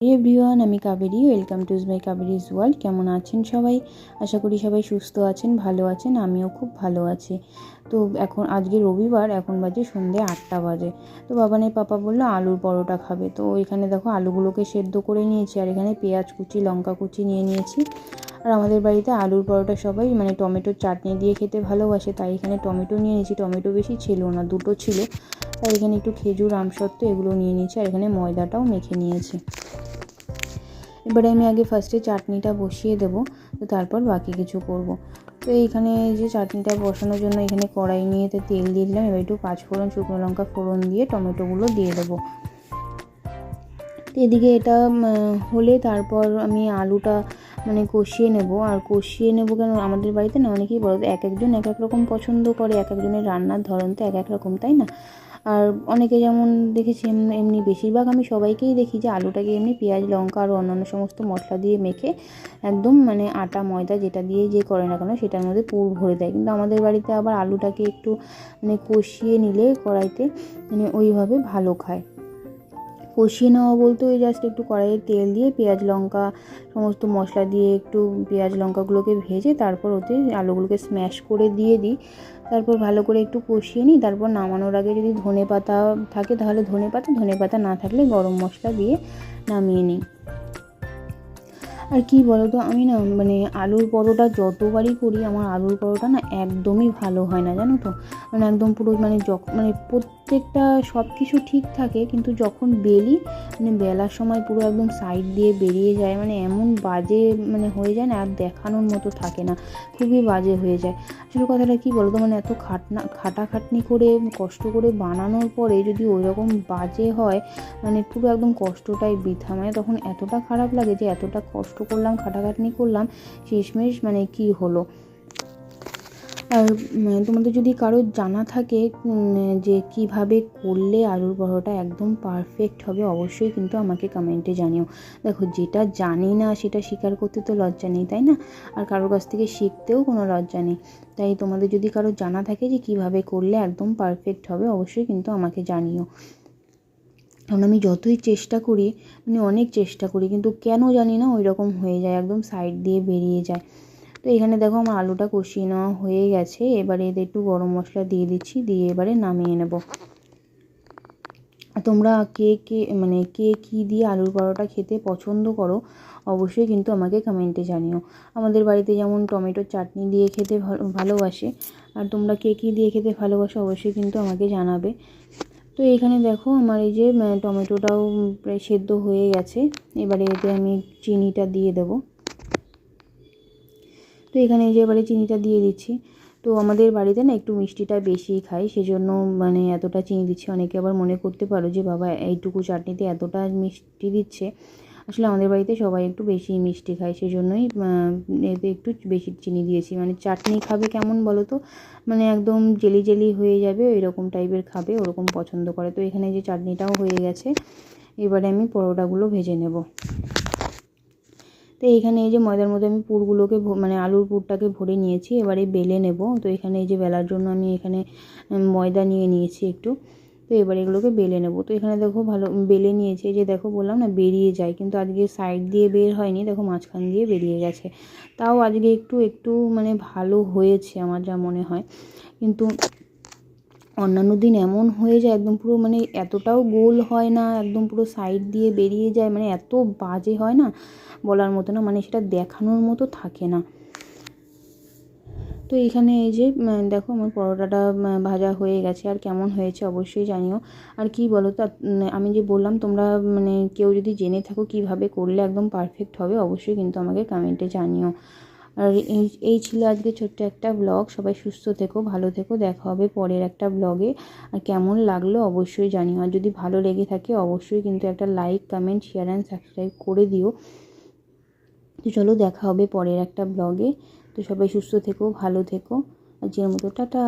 Everyone, আমি Kaveri. Welcome to my Kaveri's world. কেমন আছেন সবাই? আশা করি সবাই সুস্থ আছেন, ভালো আছেন। আমিও খুব ভালো আছি। তো এখন আজকে রবিবার, এখন বাজে সন্ধ্যে 8টা বাজে। তো বাবানের পাপা বললো আলুর পরোটা খাবে। তো এখানে দেখো আলুগুলোকে সেদ্ধ করে নিয়েছি, আর এখানে পেঁয়াজ কুচি, লঙ্কা কুচি নিয়ে নিয়েছি। আর আমাদের বাড়িতে আলুর পরোটা সবাই টমেটোর চাটনি দিয়ে খেতে ভালোবাসে, তাই এখানে টমেটো নিয়ে নিয়েছি। টমেটো বেশি ছিল না, 2টো ছিল, তাই এখানে একটু খেজুর, আমসত্ত্ব এগুলো নিয়ে নিয়েছি, আর এখানে ময়দাটাও মেখে নিয়েছি। এবারে আমি আগে ফার্স্টে চাটনিটা বসিয়ে দেবো, তো তারপর বাকি কিছু করব। তো এইখানে যে চাটনিটা বসানোর জন্য এখানে কড়াই নিয়ে তেল দিয়ে দিলাম। এবার একটু 5 ফোড়ন, শুকনো লঙ্কা ফোড়ন দিয়ে টমেটোগুলো দিয়ে দেবো। তো এদিকে এটা হলে তারপর আমি আলুটা কষিয়ে নেব। আর কষিয়ে নেব কেন, আমাদের বাড়িতে না অনেকেই বলে, এক একজন এক এক রকম পছন্দ করে, এক একজনের রান্নার ধরন তো এক এক রকম, তাই না? আর অনেকে যেমন দেখেছি এমনি বেশিরভাগ আমি সবাইকেই দেখি যে আলুটাকে এমনি পেঁয়াজ, লঙ্কা আর অন্যান্য সমস্ত মশলা দিয়ে মেখে একদম আটা, ময়দা যেটা দিয়ে যে করে না কেন সেটার মধ্যে পুর ভরে দেয়। কিন্তু আমাদের বাড়িতে আবার আলুটাকে একটু কষিয়ে নিলে কড়াইতে ওইভাবে ভালো খায়। কষিয়ে নেওয়া বলতে ওই জাস্ট একটু কড়াইয়ে তেল দিয়ে পেঁয়াজ, লঙ্কা সমস্ত মশলা দিয়ে একটু পেঁয়াজ লঙ্কাগুলোকে ভেজে তারপর ওতে আলুগুলোকে স্ম্যাশ করে দিয়ে দিই। তারপর ভালো করে একটু কষিয়ে নিই। তারপর নামানোর আগে যদি ধনেপাতা থাকে তাহলে ধনেপাতা না থাকলে গরম মশলা দিয়ে নামিয়ে নিই। আর কি বলো তো, আমি না আলুর পরোটা যতবারই করি, আমার আলুর পরোটা না একদমই ভালো হয় না, জানো তো। একদম পুরো প্রত্যেকটা সব কিছু ঠিক থাকে, কিন্তু যখন বেলি বেলার সময় পুরো একদম সাইড দিয়ে বেরিয়ে যায়, এমন বাজে হয়ে যায় না, আর দেখানোর মতো থাকে না, খুবই বাজে হয়ে যায়। আসলে কথাটা কী বলো তো, এত খাটাখাটনি করে কষ্ট করে বানানোর পরে যদি ওই রকম বাজে হয়, পুরো একদম কষ্টটাই বৃথা। তখন এতটা খারাপ লাগে যে এতটা কষ্ট করলাম, খাটাখাটনি করলাম, শেষমেশ কী হলো। আর তোমাদের যদি কারো জানা থাকে যে কিভাবে করলে আলুর পরোটা একদম পারফেক্ট হবে, অবশ্যই কিন্তু আমাকে কমেন্টে জানিও। দেখো, যেটা জানি না সেটা স্বীকার করতে তো লজ্জা নেই, তাই না? আর কারোর কাছ থেকে শিখতেও কোনো লজ্জা নেই। তাই তোমাদের যদি কারো জানা থাকে যে কিভাবে করলে একদম পারফেক্ট হবে, অবশ্যই কিন্তু আমাকে জানিও। কারণ আমি যতই চেষ্টা করি, অনেক চেষ্টা করি, কিন্তু কেন জানি না ওই রকম হয়ে যায়, একদম সাইড দিয়ে বেরিয়ে যায়। তো এখানে দেখো আমার আলুটা কষিয়ে নেওয়া হয়ে গেছে। এবারে এতে একটু গরম মশলা দিয়ে দিচ্ছি, দিয়ে এবারে নামিয়ে নেব। তোমরা কে কী দিয়ে আলুর পরোটা খেতে পছন্দ করো, অবশ্যই কিন্তু আমাকে কমেন্টে জানিও। আমাদের বাড়িতে যেমন টমেটোর চাটনি দিয়ে খেতে ভালোবাসে, আর তোমরা কে কী দিয়ে খেতে ভালোবাসো অবশ্যই কিন্তু আমাকে জানাবে। তো এখানে দেখো আমার এই যে টমেটোটাও প্রায় সেদ্ধ হয়ে গেছে। এবারে এতে আমি চিনিটা দিয়ে দেবো। তো এখানে এই যে এবারে চিনিটা দিয়ে দিচ্ছি। তো আমাদের বাড়িতে না একটু মিষ্টিটা বেশি খাই, সেজন্য এতটা চিনি দিচ্ছি। অনেকে আবার মনে করতে পারো যে বাবা এইটুকু চাটনিতে এতটা মিষ্টি দিচ্ছে। আসলে আমাদের বাড়িতে সবাই একটু বেশি মিষ্টি খায়, সেজন্যই এতে একটু বেশি চিনি দিয়েছি। চাটনি খাবে কেমন বলো তো, একদম জেলি জেলি হয়ে যাবে, এরকম টাইপের খাবে, ওরকম পছন্দ করে। তো এখানে যে চাটনিটাও হয়ে গেছে, এবারে আমি পরোটাগুলো ভেজে নেব। তো এইখানে এই যে ময়দার মধ্যে আমি পুরগুলোকে আলুর পুরটাকে ভরে নিয়েছি, এবারে বেলে নেব। তো এখানে এই যে বেলার জন্য আমি এখানে ময়দা নিয়ে নিয়েছি একটু। তো এবারে এগুলোকে বেলে নেব। তো এখানে দেখো ভালো বেলে নিয়েছি, যে দেখো বললাম না বেরিয়ে যায়, কিন্তু আজকে সাইড দিয়ে বের হয়নি, দেখো মাঝখান দিয়ে বেরিয়ে গেছে। তাও আজকে একটু একটু ভালো হয়েছে আমার যা মনে হয়। কিন্তু অন্যান্য দিন এমন হয়ে যায় একদম পুরো এতটাও গোল হয় না, একদম পুরো সাইড দিয়ে বেরিয়ে যায়, এত বাজে হয় না, বলার মতো না, সেটা দেখানোর মতো থাকে না। তো এখানে এই যে দেখো আমার পরোটাটা ভাজা হয়ে গেছে, আর কেমন হয়েছে অবশ্যই জানিও। আর কি বলো তো, আমি যে বললাম তোমরা কেউ যদি জেনে থাকো কিভাবে করলে একদম পারফেক্ট হবে, অবশ্যই কিন্তু আমাকে কমেন্টে জানিও। আর এই ছিল আজকে ছোট্ট একটা ব্লগ। সবাই সুস্থ থেকো, ভালো থেকো, দেখা হবে পরের একটা ব্লগে। আর কেমন লাগলো অবশ্যই জানিও। আর যদি ভালো লেগে থাকে অবশ্যই কিন্তু একটা like, comment, share and subscribe করে দিও। তো চলো, দেখা হবে পরের একটা ব্লগে। তো সবাই সুস্থ থেকো, ভালো থেকো, আজকের মতো টাটা।